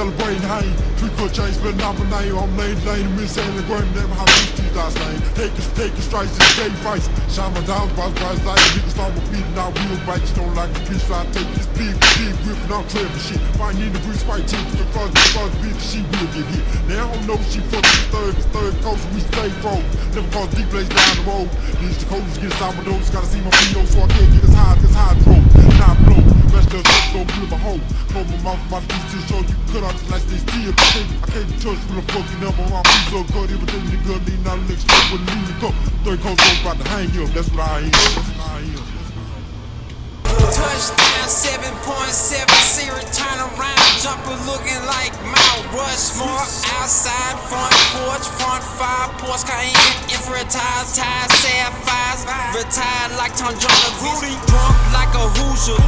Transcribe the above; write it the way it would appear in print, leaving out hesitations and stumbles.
celebrating hang. 3-foot chain, spilling out my name. I'm lane, miss saying the grand name. How these two guys name. Taking strikes in the game fights. Shine my down, boss, like niggas start my beating out wheel bikes. Don't like the bitch, so I take this big gripping out clear for shit. Find in the grease white tips, the first beat, she will get hit. Now I don't know she fucking third coast, we stay froze. Never cause deep blaze down the road. These the codes get some of those, gotta see my video so I can't get as high drove. Not blow, rest of the don't feel my hoe. Close my mouth, my teeth to show you cut out the lights, they steal. I can't touch when I'm fucking up on my feet, so cut everything the gun, need not lick straight with a lean cup. Third coast about to hang you up, that's what I am. Touchdown 7.7, see return around, jumper looking like Mount Rushmore. Outside front porch, front fire, Porsche Cayenne, infrared tires, sapphires. Retired like Tom Jones, booty drunk like a Hoosier.